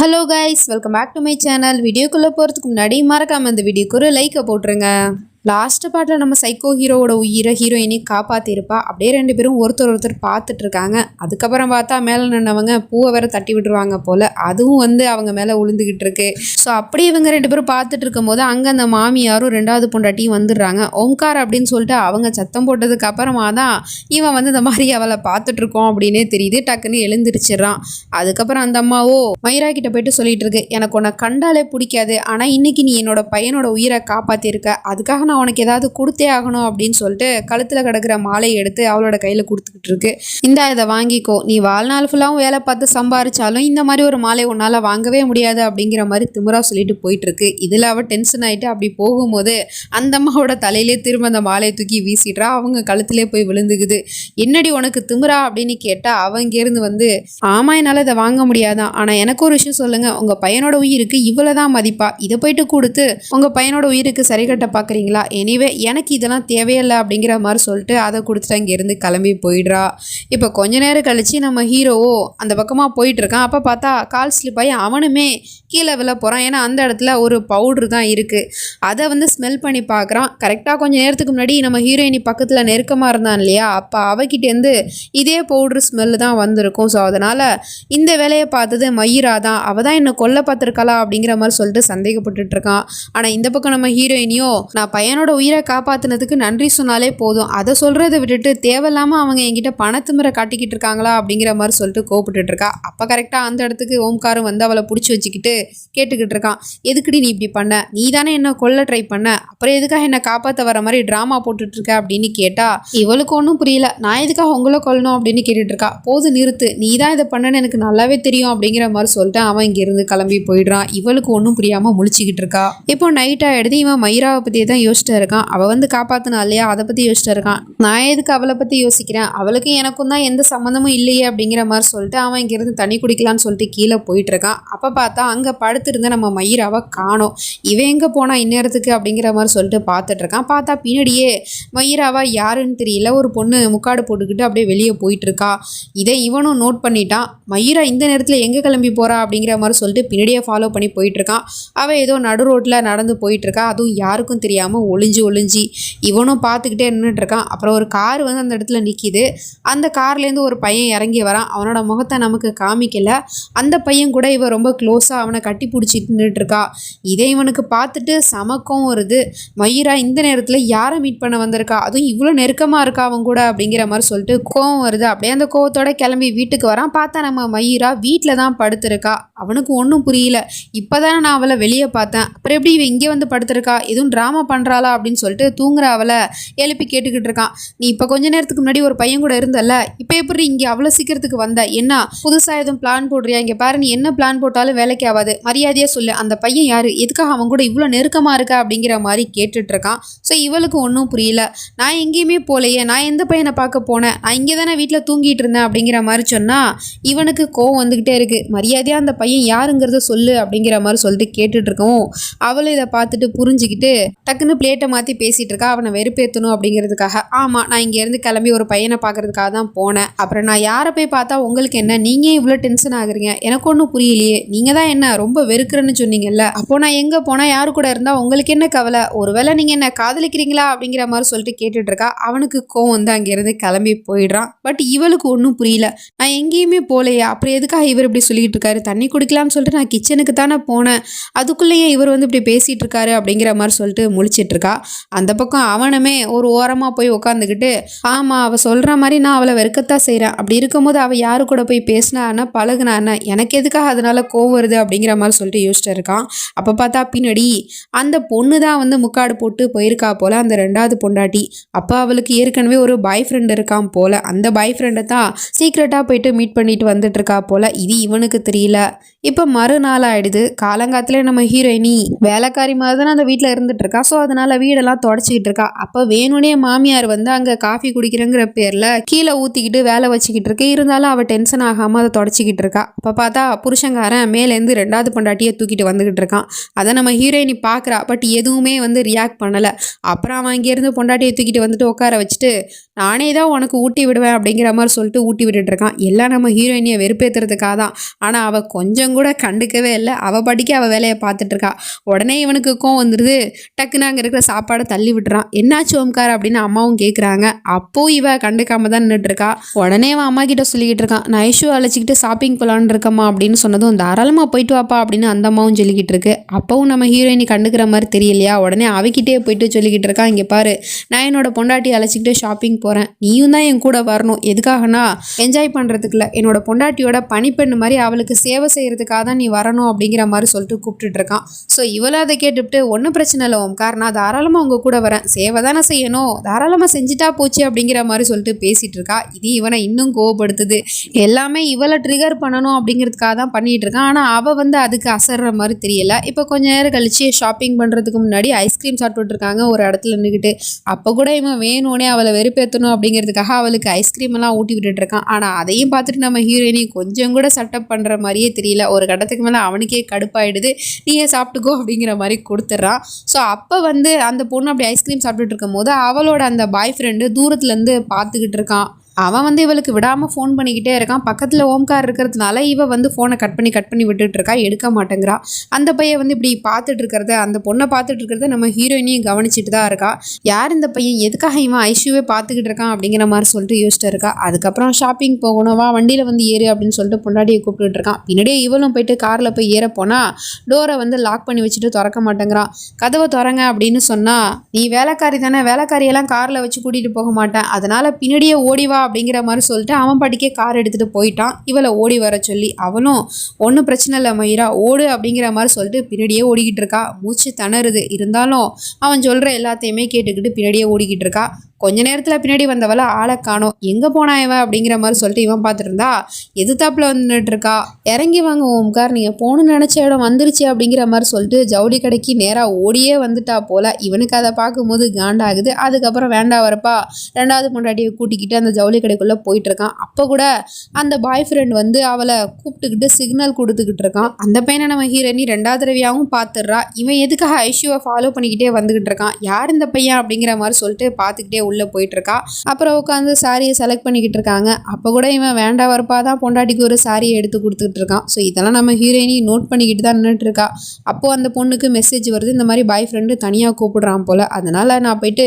Hello guys, welcome back to my channel. வீடியோக்குள்ளே போகிறதுக்கு முன்னாடி மறக்காமல் இந்த வீடியோக்கு ஒரு லைக்கை போட்டுருங்க. லாஸ்ட் பாட்டில் நம்ம சைக்கோ ஹீரோவோட உயிரை ஹீரோயினி காப்பாற்றிருப்பா. அப்படியே ரெண்டு பேரும் ஒருத்தர் பார்த்துட்டு இருக்காங்க. அதுக்கப்புறம் பார்த்தா மேலே நின்னவங்க பூவை வேற தட்டி விட்டுருவாங்க போல். அதுவும் அவங்க மேலே விழுந்துக்கிட்டு இருக்கு. ஸோ அப்படி இவங்க ரெண்டு பேரும் பார்த்துட்டு இருக்கும் போது அங்கே அந்த மாமியாரும் ரெண்டாவது பொண்டாட்டியும் வந்துடுறாங்க. ஓம்கார் அப்படின்னு சொல்லிட்டு அவங்க சத்தம் போட்டதுக்கு அப்புறமா தான் இவன் இந்த மாதிரி அவளை பார்த்துட்டு இருக்கோம் அப்படின்னே தெரியுது. டக்குன்னு எழுந்திரிச்சிடறான். அதுக்கப்புறம் அந்த அம்மாவோ மயிரா கிட்ட போயிட்டு சொல்லிட்டு இருக்கு, எனக்கு உன்னை கண்டாலே பிடிக்காது, ஆனால் இன்னைக்கு நீ என்னோட பையனோட உயிரை காப்பாற்றிருக்க, அதுக்காக நான் உனக்கு ஏதாவது கொடுத்தே ஆகணும் அப்படின்னு சொல்லிட்டு கழுத்தில் கிடக்கிற மாலையை எடுத்து அவளோட கையில் கொடுத்துக்கிட்டு இருக்கு. இதை வாங்கிக்கோ, நீ வாழ்நாள் ஃபுல்லாகவும் வேலை பார்த்து சம்பாரிச்சாலும் இந்த மாதிரி ஒரு மாலை உன்னால் வாங்கவே முடியாது அப்படிங்கிற மாதிரி திமிரா சொல்லிட்டு போயிட்டு இருக்கு. இதில் அவள் டென்ஷன் ஆகிட்டு அப்படி போகும்போது அந்த அம்மாவோட தலையிலே திரும்ப அந்த மாலையை தூக்கி வீசிடுறா. அவங்க கழுத்திலே போய் விழுந்துக்குது. என்னடி உனக்கு திமிரா அப்படின்னு கேட்டால் அவங்க ஆமா என்னால் இதை வாங்க முடியாதான், ஆனால் எனக்கு ஒரு விஷயம் சொல்லுங்க, உங்கள் பையனோட உயிருக்கு இவ்வளோதான் மதிப்பா, இதை போயிட்டு கொடுத்து உங்கள் பையனோட உயிருக்கு சரி கட்ட பார்க்குறீங்களா? எனிவே எனக்கு இதெல்லாம் தேவையில்லை அப்படிங்கிற மாதிரி சொல்லிட்டு அதை கொடுத்துட்டு அங்கேருந்து கிளம்பி போயிடுறா. இப்போ கொஞ்ச நேரம் கழிச்சு நம்ம ஹீரோவோ அந்த பக்கமாக போயிட்டு இருக்கான். அப்போ பார்த்தா கால் ஸ்லிப் ஆகி அவனுமே கீழே விழ போகிறான். ஏன்னா அந்த இடத்துல ஒரு பவுட்ரு தான் இருக்குது. அதை ஸ்மெல் பண்ணி பார்க்குறான். கரெக்டாக கொஞ்சம் நேரத்துக்கு முன்னாடி நம்ம ஹீரோயினி பக்கத்தில் நெருக்கமாக இருந்தான் இல்லையா, அப்போ அவகிட்டேருந்து இதே பவுட்ரு ஸ்மெல்லு தான் வந்திருக்கும். ஸோ அதனால் இந்த வேலையை பார்த்தது மயிரா தான், அவள் தான் என்னை கொல்ல பார்த்துருக்கலா அப்படிங்கிற மாதிரி சொல்லிட்டு சந்தேகப்பட்டுட்டு இருக்கான். ஆனால் இந்த பக்கம் நம்ம ஹீரோயினியோ நான் பையனோட உயிரை காப்பாற்றினதுக்கு நன்றி சொன்னாலே போதும், அதை சொல்கிறத விட்டுட்டு தேவையில்லாமல் அவங்க என்கிட்ட பணத்துமுறை காட்டிக்கிட்டு இருக்காங்களா அப்படிங்கிற மாதிரி சொல்லிட்டு கோப்பிட்டு இருக்கா. அப்போ கரெக்டாக அந்த இடத்துக்கு ஓம்காரும் அவளை பிடிச்சி வச்சுக்கிட்டு கேட்டுக்கிட்டு இருக்கான், எதுக்குடி நீ இப்படி பண்ண, நீ தானே என்ன கொல்ல ட்ரை பண்ண, அப்புறம் எதுக்காக என்னை காப்பாற்ற வர மாதிரி ட்ராமா போட்டுட்டு இருக்க அப்படின்னு கேட்டா இவளுக்கு ஒன்றும் புரியல. நான் எதுக்காக உங்களை கொல்லணும் அப்படின்னு கேட்டுட்டு இருக்கா. போது நிறுத்து, நீ தான் இதை பண்ணன்னு எனக்கு நல்லாவே தெரியும் அப்படிங்கிற மாதிரி சொல்லிட்டு அவன் இங்கிருந்து கிளம்பி போயிடுறான். இவளுக்கு ஒன்றும் புரியாமல் முழிச்சிக்கிட்டு இருக்கா. இப்போ நைட் ஆகிடுது. இவன் மயிராவை பற்றி தான் யோசிச்சுட்டு இருக்கான். அவள் காப்பாற்றினா இல்லையா, அதை பற்றி யோசிச்சுட்டு இருக்கான். நான் எதுக்கு அவளை பற்றி யோசிக்கிறேன், அவளுக்கு எனக்கும் தான் எந்த சம்மந்தமும் இல்லையே அப்படிங்கிற மாதிரி சொல்லிட்டு அவன் இங்கிருந்து தண்ணி குடிக்கலான்னு சொல்லிட்டு கீழே போயிட்டு இருக்கான். அப்போ பார்த்தா அங்கே படுத்திருந்த நம்ம மயிராவை காணோம். இவன் எங்கே போனா இந்நேரத்துக்கு அப்படிங்கிற மாதிரி சொல்லிட்டு பார்த்துட்டு இருக்கான். பார்த்தா பின்னாடியே மயிராவா யாருன்னு தெரியல ஒரு பொண்ணு முக்காடு போட்டுக்கிட்டு அப்படியே வெளியே போயிட்டு இருக்கா. இதை இவனும் நோட் பண்ணிட்டான். மயிரா இந்த நேரத்தில் எங்கே கிளம்பி போறா அப்படிங்கிற மாதிரி சொல்லிட்டு பின்னாடியே ஃபாலோ பண்ணி போயிட்டு இருக்கான். அவள் ஏதோ நடு ரோட்டில் நடந்து போயிட்டு இருக்கா. அதுவும் யாருக்கும் தெரியாமல் ஒளிஞ்சு இவனும் பார்த்துக்கிட்டே நின்றுட்டு இருக்கான். அப்புறம் ஒரு கார் அந்த இடத்துல நிற்கிது. அந்த கார்லேருந்து ஒரு பையன் இறங்கி வரான். அவனோட முகத்தை நமக்கு காமிக்கல. அந்த பையன் கூட இவன் ரொம்ப க்ளோஸாக அவனை கட்டி பிடிச்சிட்டு நின்றுட்டு இருக்கா. இதை இவனுக்கு பார்த்துட்டு சமக்கம் வருது. மயிரா இந்த நேரத்தில் யாரை மீட் பண்ண வந்திருக்கா, அதுவும் இவ்வளோ நெருக்கமாக இருக்கா அவன் கூட அப்படிங்கிற மாதிரி சொல்லிட்டு கோவம் வருது. அப்படியே அந்த கோவத்தோட கிளம்பி வீட்டுக்கு வரான். பார்த்தா நம்ம மயிரா வீட்டில் தான் படுத்திருக்கா. அவனுக்கு ஒன்றும் புரியல. இப்போதானே நான் அவளை வெளியே பார்த்தேன், அப்புறம் எப்படி இவன் இங்கே வந்து படுத்திருக்கா, எதுவும் ட்ராமா பண்ணுறாளா அப்படின்னு சொல்லிட்டு தூங்குற அவளை எழுப்பி கேட்டுக்கிட்டு இருக்கான். நீ இப்போ கொஞ்ச நேரத்துக்கு முன்னாடி ஒரு பையன் கூட இருந்தல்ல, இப்போ எப்படி இங்கே அவ்வளோ சீக்கிரத்துக்கு வந்த, என்ன புதுசாக எதுவும் பிளான் போடுறியா, இங்கே பாரு நீ என்ன பிளான் போட்டாலும் வேலைக்கு ஆகாது, மரியாதையாக சொல்லு, அந்த பையன் யாரு, எதுக்காக அவன் கூட இவ்வளோ நெருக்கமாக இருக்கா அப்படிங்கிற மாதிரி கேட்டுட்டு இருக்கான். ஸோ இவளுக்கு ஒன்றும் புரியல. நான் எங்கேயுமே போலையே, நான் எந்த பையனை பார்க்க போனேன், நான் இங்கே தானே வீட்டில் தூங்கிட்டு இருந்தேன் அப்படிங்கிற மாதிரி சொன்னால் இவனுக்கு கோவம் வந்துக்கிட்டே இருக்குது. மரியாதையாக அந்த பையன் யாருங்கிறத சொல்லு அப்படிங்கிற மாதிரி சொல்லிட்டு கேட்டுட்டு இருக்கவும் அவளும் இதை பார்த்துட்டு புரிஞ்சுக்கிட்டு டக்குன்னு பிளேட்டை மாற்றி பேசிகிட்டு இருக்கா. அவனை வெறுப்பேற்றணும் அப்படிங்கிறதுக்காக. ஆமாம், நான் இங்கேருந்து கிளம்பி ஒரு பையனை பார்க்கறதுக்காக தான் போனேன். அப்புறம் நான் யாரை போய் பார்த்தா உங்களுக்கு என்ன, நீங்கள் இவ்வளோ டென்ஷன் ஆகுறீங்க, எனக்கு ஒன்றும் புரியலையே, நீங்கள் தான் என்ன ரொம்ப வெறுக்கிறேன்னு சொன்னீங்கல்ல, அப்போது நான் எங்கே போனால் யாரு கூட இருந்தால் உங்களுக்கு என்ன கவலை, ஒருவேளை நீங்கள் என்ன காதலிக்கிறீங்களா அப்படிங்கிற மாதிரி சொல்லிட்டு கேட்டுட்டு இருக்கா. அவனுக்கு கோவம் அங்கேருந்து கிளம்பி போயிடுறான். பட் இவளுக்கு ஒன்றும் புரியல. நான் எங்கேயுமே போலையா, அப்புறம் எதுக்காக இவர் இப்படி சொல்லிட்டு இருக்காரு, தண்ணி குடிக்கலாம்னு சொல்லிட்டு நான் கிச்சனுக்கு தானே போனேன், அதுக்குள்ளேயே இவர் இப்படி பேசிகிட்டு இருக்காரு அப்படிங்கிற மாதிரி சொல்லிட்டு முழிச்சிட்டு இருக்கா. அந்த பக்கம் அவனுமே ஒரு ஓரமாக போய் உட்காந்துக்கிட்டு ஆமாம் அவள் சொல்கிற மாதிரி நான் அவளை வெறுக்கத்தான் செய்கிறேன், அப்படி இருக்கும்போது அவள் யாரு கூட போய் பேசினான்னா பழகுனான்னா எனக்கு எதுக்காக அதனால கோவம் வருது அப்படிங்கிற மாதிரி சொல்லிட்டு யோசிச்சுட்டு இருக்கான். அப்போ பார்த்தா பின்னாடி அந்த பொண்ணு தான் முக்காடு போட்டு போயிருக்கா போல், அந்த ரெண்டாவது பொண்டாட்டி. அப்போ அவளுக்கு ஏற்கனவே ஒரு பாய் ஃப்ரெண்ட் இருக்கான் போல். அந்த பாய் ஃப்ரெண்டை தான் சீக்ரெட்டாக போயிட்டு மீட் பண்ணிட்டு வந்துட்டு இருக்கா போல். இது இவனுக்கு தெரியல. இப்போ மறுநாள் ஆயிடுது. காலங்காலத்தில் நம்ம ஹீரோயினி வேலைக்காரி மாதிரி தானே அந்த வீட்டில் இருந்துட்டு இருக்கா. ஸோ அதனால அதனால வீடெல்லாம் தொடச்சிக்கிட்டு இருக்கா. அப்போ வேணும்னே மாமியார் வந்து அங்கே காஃபி குடிக்கிறேங்கிற பேரில் கீழே ஊற்றிக்கிட்டு வேலை வச்சுக்கிட்டு இருக்கு. இருந்தாலும் அவள் டென்ஷன் ஆகாமல் அதை தொடச்சிக்கிட்டு இருக்கா. அப்போ பார்த்தா புருஷங்காரன் மேலேருந்து 2வது பொண்டாட்டியை தூக்கிட்டு வந்துக்கிட்டு இருக்கான். அதை நம்ம ஹீரோயினி பார்க்குறா. பட் எதுவுமே வந்து ரியாக்ட் பண்ணலை. அப்புறம் அவன் இங்கேருந்து பொண்டாட்டியை தூக்கிட்டு வந்துட்டு உட்கார வச்சுட்டு நானே தான் உனக்கு ஊட்டி விடுவேன் அப்படிங்கிற மாதிரி சொல்லிட்டு ஊட்டி விட்டுட்டு இருக்கான். எல்லாம் நம்ம ஹீரோயினியை வெறுப்பேற்றுறதுக்காக தான். ஆனால் அவள் கொஞ்சம் கூட கண்டுக்கவே இல்லை. அவள் படிக்க அவள் வேலையை பார்த்துட்டு இருக்கா. உடனே இவனுக்கு கோவம் வந்துடுது. டக்குன்னு அங்கே இருக்கிற சாப்பாடை தள்ளி விட்டுறான். என்னாச்சு ஓம்கார் அப்படின்னு அம்மாவும் கேட்குறாங்க. அப்போ இவ கண்டுக்காம தான் நின்றுட்டு இருக்கா. உடனே அவன் அம்மா கிட்ட சொல்லிக்கிட்டு இருக்கான், நான் ஐஷு அழைச்சிக்கிட்டு ஷாப்பிங் போலான்னு இருக்கம்மா அப்படின்னு சொன்னதும் தாராளமாக போயிட்டு வாப்பா அப்படின்னு அந்த அம்மாவும் சொல்லிக்கிட்டு இருக்கு. அப்பவும் நம்ம ஹீரோயினி கண்டுக்கிற மாதிரி தெரியலையா. உடனே அவகிட்டே போயிட்டு சொல்லிக்கிட்டு இருக்கா, இங்கே பாரு நான் என்னோட பொண்டாட்டி அழைச்சிக்கிட்டு ஷாப்பிங் போகிறேன், நீயும் தான் என் கூட வரணும். எதுக்காகனா என்ஜாய் பண்ணுறதுக்குல என்னோட பொண்டாட்டியோட பணிப்பெண்ணு மாதிரி அவளுக்கு சேவை செய்கிறதுக்காக தான் நீ வரணும் அப்படிங்கிற மாதிரி சொல்லிட்டு கூப்பிட்டுட்டு இருக்கான். ஸோ இவளும் அதை கேட்டுவிட்டு ஒன்றும் பிரச்சனை இல்லை ஓம்கார், நான் தாராளமாக உங்கள் கூட வரேன், சேவை தானே செய்யணும், தாராளமாக செஞ்சுட்டா போச்சு அப்படிங்கிற மாதிரி சொல்லிட்டு பேசிகிட்டு இருக்கா. இது இவனை இன்னும் கோவப்படுத்துது. எல்லாமே இவளை ட்ரிகர் பண்ணணும் அப்படிங்கிறதுக்காக தான் பண்ணிகிட்டு இருக்கான். ஆனால் அவள் வந்து அதுக்கு அசர்ற மாதிரி தெரியல. இப்போ கொஞ்ச நேரம் கழிச்சு ஷாப்பிங் பண்ணுறதுக்கு முன்னாடி ஐஸ்கிரீம் சாப்பிட்டுட்டு இருக்காங்க ஒரு இடத்துல நின்றுக்கிட்டு. அப்போ கூட இவன் வேணும்னே அவளை வெறுப்பேற்றணும் அப்படிங்கிறதுக்காக அவளுக்கு ஐஸ்கிரீம் எல்லாம் ஊட்டி விட்டுட்டு இருக்கான். ஆனால் அதையும் பார்த்துட்டு நம்ம ஹீரோயினி கொஞ்சம் கூட சட்டப் பண்ணுற மாதிரியே தெரியல. ஒரு கட்டத்துக்கு மேலே அவனுக்கே கடுப்பாயிடுது. நீயே சாப்பிட்டுக்கோ அப்படிங்கிற மாதிரி கொடுத்துட்றான். ஸோ அப்போ வந்து அந்த பொண்ணு அப்படி ஐஸ்கிரீம் சாப்பிட்டுட்டு இருக்கும் போது அவளோட அந்த பாய் ஃப்ரெண்டு தூரத்துலேருந்து பார்த்துக்கிட்டு இருக்கான். அவன் வந்து இவளுக்கு விடாமல் ஃபோன் பண்ணிக்கிட்டே இருக்கான். பக்கத்தில் ஓம்கார் இருக்கிறதுனால இவ வந்து ஃபோனை கட் பண்ணி விட்டுட்டு இருக்கா. எடுக்க மாட்டேங்கிறா. அந்த பையன் வந்து இப்படி பார்த்துட்டு இருக்கிறத, அந்த பொண்ணை பார்த்துட்டு இருக்கிறத நம்ம ஹீரோயினையும் கவனிச்சுட்டு தான் இருக்கா. யார் இந்த பையன், எதுக்காக இவன் ஐஷுவே பார்த்துக்கிட்டு இருக்கான் அப்படிங்கிற மாதிரி சொல்லிட்டு யோசிச்சுட்டு இருக்கா. அதுக்கப்புறம் ஷாப்பிங் போகணும், வா வண்டியில் வந்து ஏறு அப்படின்னு சொல்லிட்டு பொண்டாட்டியை கூப்பிட்டுட்டு இருக்கான். பின்னாடியே இவளும் போயிட்டு காரில் போய் ஏற போனால் டோரை வந்து லாக் பண்ணி வச்சுட்டு திறக்க மாட்டேங்கிறான். கதவை திறங்க அப்படின்னு சொன்னால், நீ வேலைக்காரி தானே, வேலைக்காரியெல்லாம் காரில் வச்சு கூட்டிகிட்டு போக மாட்டேன், அதனால் பின்னாடியே ஓடிவா அப்படிங்கிற மாதிரி சொல்லிட்டு அவன் பாட்டிக்கே கார் எடுத்துகிட்டு போயிட்டான். இவளை ஓடி வர சொல்லி அவளும் ஒன்றும் பிரச்சனை இல்லை மயிரா ஓடு அப்படிங்கிற மாதிரி சொல்லிட்டு பின்னாடியே ஓடிக்கிட்டு இருக்கா. மூச்சு திணறுது. இருந்தாலும் அவன் சொல்கிற எல்லாத்தையுமே கேட்டுக்கிட்டு பின்னாடியே ஓடிக்கிட்டு இருக்கா. கொஞ்ச நேரத்தில் பின்னாடி வந்தவளை ஆளை காணோம். எங்கே போனா இவன் அப்படிங்கிற மாதிரி சொல்லிட்டு இவன் பார்த்துட்டு இருந்தா எதிர்த்தாப்புல வந்துட்டு இருக்கா. இறங்கி வாங்க ஓம்கார், நீங்கள் போகணும்னு நினச்ச இடம் வந்துருச்சு அப்படிங்கிற மாதிரி சொல்லிட்டு ஜவுளி கடைக்கு நேராக ஓடியே வந்துட்டா போல. இவனுக்கு அதை பார்க்கும்போது காண்டாகுது. அதுக்கப்புறம் வேண்டாம் வரப்பா 2வது பொண்டாட்டியை கூட்டிக்கிட்டு அந்த ஜவுளி கடைக்குள்ளே போயிட்டு இருக்கான். அப்போ கூட அந்த பாய் ஃப்ரெண்ட் வந்து அவளை கூப்பிட்டுக்கிட்டு சிக்னல் கொடுத்துக்கிட்டு இருக்கான். அந்த பையனை நம்ம ஹீரோயினி 2வது தடவையாகவும் பார்த்துடுறா. இவன் எதுக்காக ஐஷுவை ஃபாலோ பண்ணிக்கிட்டே வந்துகிட்டு இருக்கான், யார் இந்த பையன் அப்படிங்கிற மாதிரி சொல்லிட்டு பார்த்துக்கிட்டே உள்ளே போயிட்டு இருக்கா. அப்புறம் உட்காந்து சாரியை செலக்ட் பண்ணிக்கிட்டு இருக்காங்க. அப்போ கூட இவன் வேண்டா வரப்பா தான் பொண்டாட்டிக்கு ஒரு சாரியை எடுத்து கொடுத்துக்கிட்டு இருக்கான். ஸோ இதெல்லாம் நம்ம ஹீரோயினி நோட் பண்ணிக்கிட்டு தான் நின்றுட்டு இருக்கா. அப்போது அந்த பொண்ணுக்கு மெசேஜ் வருது, இந்த மாதிரி பாய் ஃப்ரெண்டு தனியாக கூப்பிடுறான் போல், அதனால் நான் போயிட்டு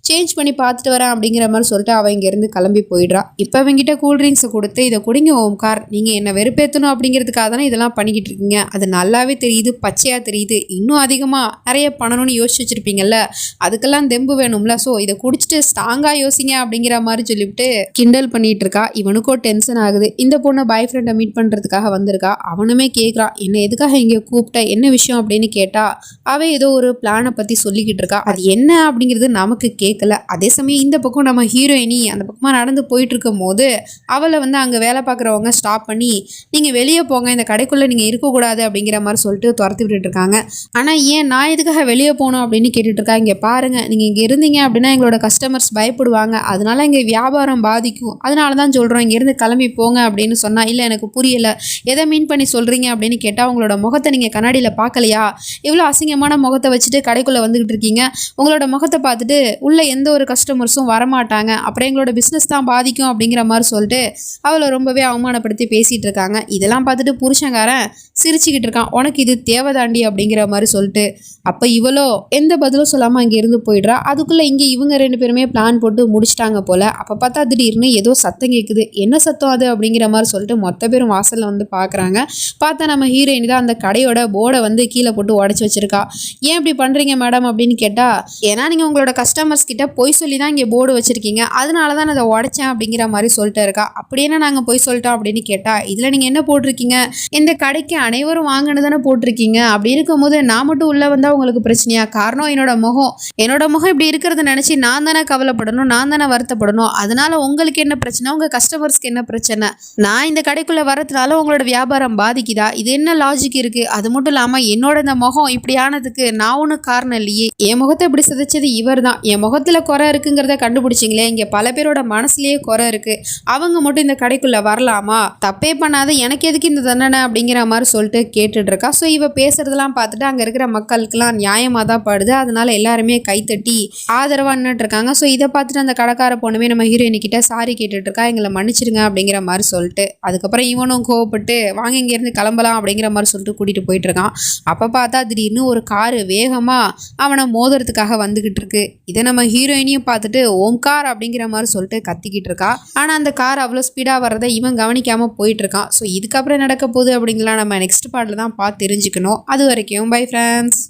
சேஞ்ச் பண்ணி பார்த்துட்டு வரேன் அப்படிங்கிற மாதிரி சொல்லிட்டு அவன் இங்கேருந்து கிளம்பி போயிடுறா. இப்போ அவங்ககிட்ட கூல்ட்ரிங்க்ஸை கொடுத்து இதை குடிங்க ஓம்கார், நீங்கள் என்னை வெறுப்பேற்றணும் அப்படிங்கிறதுக்காக தானே இதெல்லாம் பண்ணிக்கிட்டு இருக்கீங்க, அது நல்லாவே தெரியுது, பச்சையாக தெரியுது, இன்னும் அதிகமாக நிறைய பண்ணணும்னு யோசிச்சு வச்சுருப்பீங்கல்ல, அதுக்கெல்லாம் தெம்பு வேணும்ல, ஸோ இதை குடிச்சிட்டு ஸ்ட்ராங்காக யோசிங்க அப்படிங்கிற மாதிரி சொல்லிவிட்டு கிண்டல் பண்ணிட்டு இருக்கா. இவனுக்கோ டென்ஷன் ஆகுது. இந்த பொண்ணை பாய் ஃப்ரெண்டை மீட் பண்ணுறதுக்காக வந்திருக்கா. அவனுமே கேட்குறான், என்ன எதுக்காக இங்கே கூப்பிட்ட, என்ன விஷயம் அப்படின்னு கேட்டா அவன் ஏதோ ஒரு பிளானை பற்றி சொல்லிக்கிட்டு இருக்கா. அது என்ன அப்படிங்கிறது நமக்கு கேட்கல. அதே சமயம் இந்த பக்கம் நம்ம ஹீரோயினி அந்த பக்கமாக நடந்து போயிட்டு இருக்கும் போது அவளை வந்து அங்கே வேலை பார்க்குறவங்க ஸ்டாப் பண்ணி, நீங்கள் வெளியே போங்க, இந்த கடைக்குள்ளே நீங்கள் இருக்கக்கூடாது அப்படிங்கிற மாதிரி சொல்லிட்டு துரத்தி விட்டுட்டு இருக்காங்க. ஆனால் ஏன் நான் எதுக்காக வெளியே போகணும் அப்படின்னு கேட்டுட்டு இருக்கா. இங்கே பாருங்கள், நீங்கள் இங்கே இருந்தீங்க அப்படின்னா எங்களோட கஸ்டமர்ஸ் பயப்படுவாங்க, அதனால இங்கே வியாபாரம் பாதிக்கும், அதனால தான் சொல்கிறோம் இங்கேருந்து கிளம்பி போங்க அப்படின்னு சொன்னால், இல்லை எனக்கு புரியலை, எதை மீன் பண்ணி சொல்கிறீங்க அப்படின்னு கேட்டால், உங்களோட முகத்தை நீங்கள் கண்ணாடியில் பார்க்கலையா, இவ்வளோ அசிங்கமான முகத்தை வச்சுட்டு கடைக்குள்ளே வந்துக்கிட்டு இருக்கீங்க, உங்களோட முகத்தை பார்த்துட்டு உள்ளே எந்த ஒரு கஸ்டமர்ஸும் வரமாட்டாங்க, அப்புறம் எங்களோட பிஸ்னஸ் தான் பாதிக்கும் அப்படிங்கிற மாதிரி சொல்லிட்டு அவளை ரொம்பவே அவமானப்படுத்தி பேசிகிட்டு இருக்காங்க. இதெல்லாம் பார்த்துட்டு புருஷங்காரன் சிரிச்சுக்கிட்டு இருக்கான், உனக்கு இது தேவைதாண்டி அப்படிங்கிற மாதிரி சொல்லிட்டு. அப்போ இவளோ எந்த பதிலும் சொல்லாமல் அங்கே இருந்து போயிடுறா. அதுக்குள்ளே இங்கே இவங்க 2 பேருமே பிளான் போட்டு முடிச்சிட்டாங்க போல். அப்போ பார்த்தா திடீர்னு ஏதோ சத்தம் கேட்குது. என்ன சத்தம் அது அப்படிங்கிற மாதிரி சொல்லிட்டு மொத்த பேரும் வாசலில் வந்து பார்க்குறாங்க. பார்த்தா நம்ம ஹீரோயின் தான் அந்த கடையோட போர்டை வந்து கீழே போட்டு உடச்சி வச்சிருக்கா. ஏன் இப்படி பண்ணுறீங்க மேடம் அப்படின்னு கேட்டால், ஏன்னா நீங்கள் உங்களோட கஸ்டமர்ஸ் கிட்ட பொய் சொல்லி தான் இங்கே போர்டு வச்சுருக்கீங்க, அதனால தான் நான் அதை உடைச்சேன் அப்படிங்கிற மாதிரி சொல்லிட்டு இருக்கா. அப்படியே நாங்கள் பொய் சொல்லிட்டோம் அப்படின்னு கேட்டால், இதில் நீங்கள் என்ன போட்டிருக்கீங்க, இந்த கடைக்கு அனைவரும் வாங்கினு தானே போட்டிருக்கீங்க, அப்படி இருக்கும்போது நான் மட்டும் உள்ளே வந்தால் உங்களுக்கு பிரச்சனையா, காரணம் என்னோட முகம் இப்படி இருக்கிறத நினச்சி நான் தானே கவலைப்படணும், நான் தானே வருத்தப்படணும். அதனால உங்களுக்கு என்ன பிரச்சனை, உங்கள் கஸ்டமர்ஸ்க்கு என்ன பிரச்சனை, நான் இந்த கடைக்குள்ளே வரதுனால உங்களோட வியாபாரம் பாதிக்குதா, இது என்ன லாஜிக் இருக்குது? அது மட்டும் இல்லாமல் என்னோட இந்த முகம் இப்படி ஆனதுக்கு நான் ஒன்றும் காரணம் இல்லையே, என் முகத்தை இப்படி சிதைச்சது இவர் தான், என் முகத்தில் குறை இருக்குங்கிறத கண்டுபிடிச்சிங்களே, இங்கே பல பேரோட மனசுலேயே குறை இருக்குது, அவங்க மட்டும் இந்த கடைக்குள்ளே வரலாமா, தப்பே பண்ணாத எனக்கு எதுக்கு இந்த தண்டனை அப்படிங்கிற மாதிரி சொல்லிட்டு கேட்டுட்டு இருக்கா. ஸோ இவ பேசுறதெல்லாம் பார்த்துட்டு அங்கே இருக்கிற மக்களுக்கெல்லாம் நியாயமாக தான் படுது. அதனால எல்லாருமே கைத்தட்டி ஆதரவாக நின்றுட்டு இருக்காங்க. ஸோ இதை பார்த்துட்டு அந்த கடைக்கார பொண்ணுமே நம்ம ஹீரோயினி கிட்ட சாரி கேட்டுட்டு இருக்கா, எங்களை மன்னிச்சிருங்க அப்படிங்கிற மாதிரி சொல்லிட்டு. அதுக்கப்புறம் இவனும் கோவப்பட்டு வாங்க இங்கேருந்து கிளம்பலாம் அப்படிங்கிற மாதிரி சொல்லிட்டு கூட்டிகிட்டு போயிட்டு இருக்கான். அப்போ பார்த்தா திடீர்னு ஒரு காரு வேகமாக அவனை மோதுறதுக்காக வந்துக்கிட்டு இருக்கு. இதை நம்ம ஹீரோயினியும் பார்த்துட்டு ஓம்கார் அப்படிங்கிற மாதிரி சொல்லிட்டு கத்திக்கிட்டு இருக்கா. ஆனால் அந்த கார் அவ்வளோ ஸ்பீடாக வர்றதை இவன் கவனிக்காமல் போயிட்டு இருக்கான். ஸோ இதுக்கப்புறம் நடக்க போகுது அப்படிங்கலாம் நம்ம நெக்ஸ்ட் பார்ட்டில் தான் பார்த்து தெரிஞ்சுக்கணும். அது வரைக்கும் பை ஃப்ரெண்ட்ஸ்.